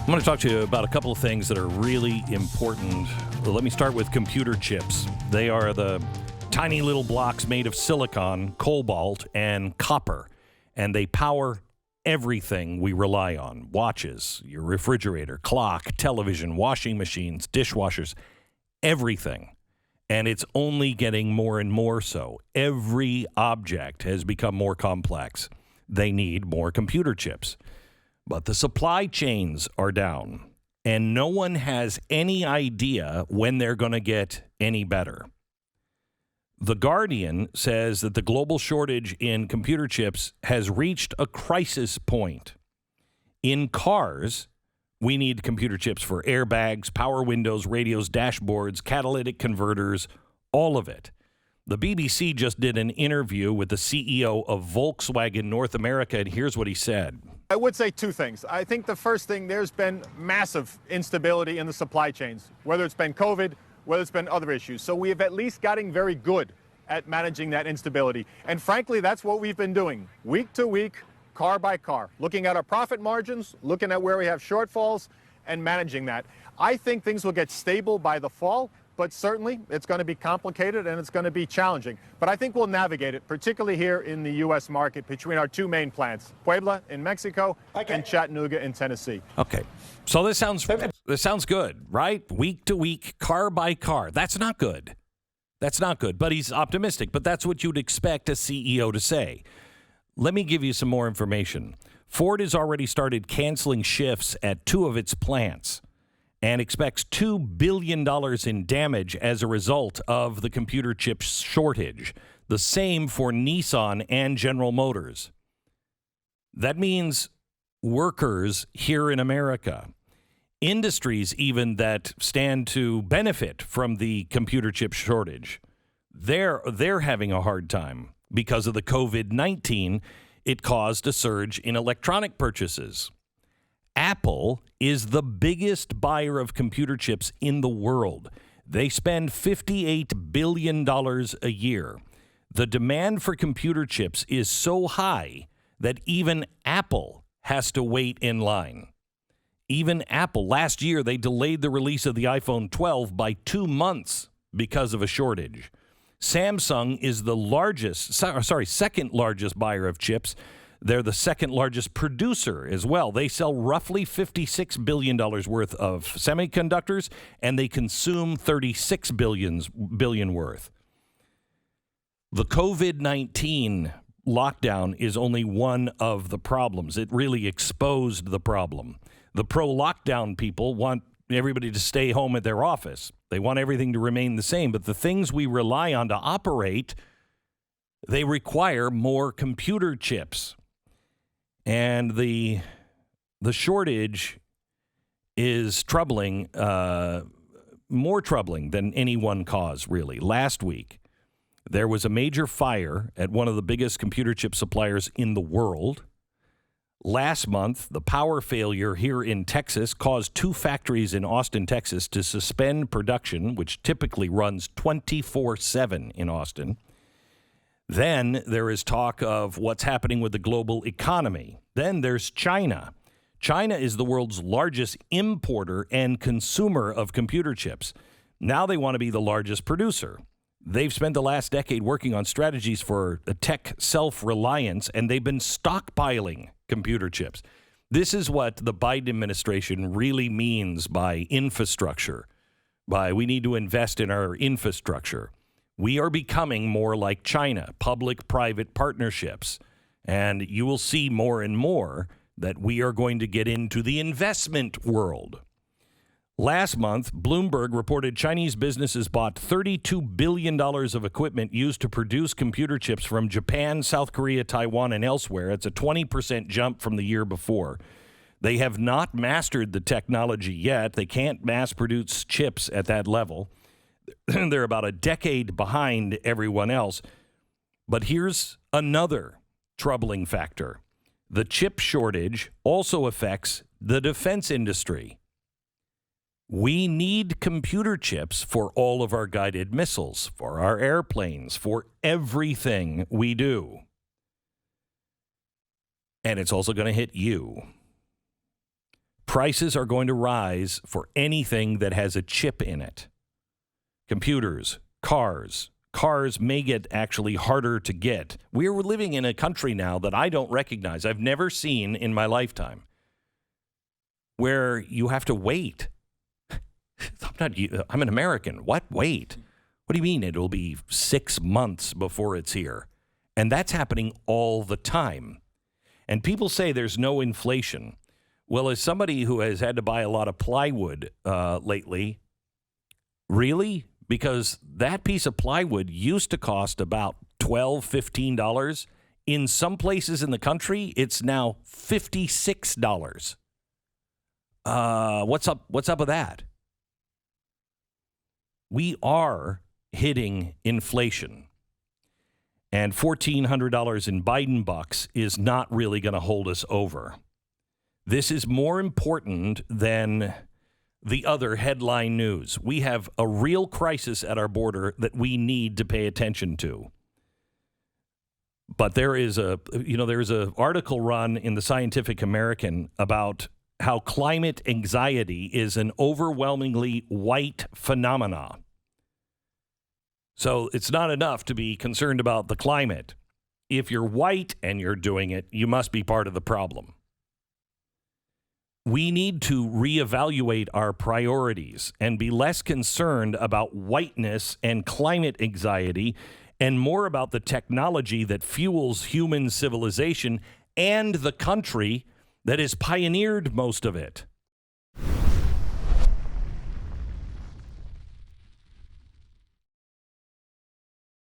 I'm going to talk to you about a couple of things that are really important. Well, let me start with computer chips. They are the tiny little blocks made of silicon, cobalt, and copper, and they power everything we rely on. Watches, your refrigerator, clock, television, washing machines, dishwashers, everything. And it's only getting more and more so. Every object has become more complex. They need more computer chips. But the supply chains are down, and no one has any idea when they're going to get any better. The Guardian says that the global shortage in computer chips has reached a crisis point. In cars, we need computer chips for airbags, power windows, radios, dashboards, catalytic converters, all of it. The BBC just did an interview with the CEO of Volkswagen North America, and here's what he said. I would say two things. I think the first thing, there's been massive instability in the supply chains, whether it's been COVID, whether it's been other issues. So we have at least gotten very good at managing that instability. And frankly, that's what we've been doing week to week, car by car, looking at our profit margins, looking at where we have shortfalls and managing that. I think things will get stable by the fall, but certainly it's going to be complicated and it's going to be challenging. But I think we'll navigate it, particularly here in the U.S. market between our two main plants, Puebla in Mexico and Chattanooga in Tennessee. Okay, so this sounds good, right? Week to week, car by car. That's not good. That's not good, but he's optimistic. But that's what you'd expect a CEO to say. Let me give you some more information. Ford has already started canceling shifts at 2 of its plants and expects $2 billion in damage as a result of the computer chip shortage. The same for Nissan and General Motors. That means workers here in America, industries even that stand to benefit from the computer chip shortage, they're having a hard time because of the COVID-19. It caused a surge in electronic purchases. Apple is the biggest buyer of computer chips in the world. They spend $58 billion a year. The demand for computer chips is so high that even Apple has to wait in line. Even Apple, last year, they delayed the release of the iPhone 12 by 2 months because of a shortage. Samsung is the second largest buyer of chips. They're the second largest producer as well. They sell roughly $56 billion worth of semiconductors, and they consume $36 billion worth. The COVID-19 lockdown is only one of the problems. It really exposed the problem. The pro-lockdown people want everybody to stay home at their office. They want everything to remain the same, but the things we rely on to operate, they require more computer chips. And the shortage is troubling, more troubling than any one cause, really. Last week, there was a major fire at one of the biggest computer chip suppliers in the world. Last month, the power failure here in Texas caused 2 factories in Austin, Texas, to suspend production, which typically runs 24/7 in Austin. Then there is talk of what's happening with the global economy. Then there's China. China is the world's largest importer and consumer of computer chips. Now they want to be the largest producer. They've spent the last decade working on strategies for tech self-reliance, and they've been stockpiling computer chips. This is what the Biden administration really means by infrastructure, by we need to invest in our infrastructure. We are becoming more like China, public-private partnerships. And you will see more and more that we are going to get into the investment world. Last month, Bloomberg reported Chinese businesses bought $32 billion of equipment used to produce computer chips from Japan, South Korea, Taiwan, and elsewhere. It's a 20% jump from the year before. They have not mastered the technology yet. They can't mass produce chips at that level. They're about a decade behind everyone else. But here's another troubling factor. The chip shortage also affects the defense industry. We need computer chips for all of our guided missiles, for our airplanes, for everything we do. And it's also going to hit you. prices are going to rise for anything that has a chip in it. Computers, cars. Cars may get actually harder to get. We're living in a country now that I don't recognize. I've never seen in my lifetime where you have to wait. I'm an American. What? Wait. What do you mean it'll be 6 months before it's here? And that's happening all the time. And people say there's no inflation. Well, as somebody who has had to buy a lot of plywood lately, really? Because that piece of plywood used to cost about $12, $15. In some places in the country, it's now $56. What's up with that? We are hitting inflation. And $1,400 in Biden bucks is not really going to hold us over. This is more important than the other headline news. We have a real crisis at our border that we need to pay attention to. But there is a article run in the Scientific American about how climate anxiety is an overwhelmingly white phenomena. So it's not enough to be concerned about the climate. If you're white and you're doing it, you must be part of the problem. We need to reevaluate our priorities and be less concerned about whiteness and climate anxiety and more about the technology that fuels human civilization and the country that has pioneered most of it.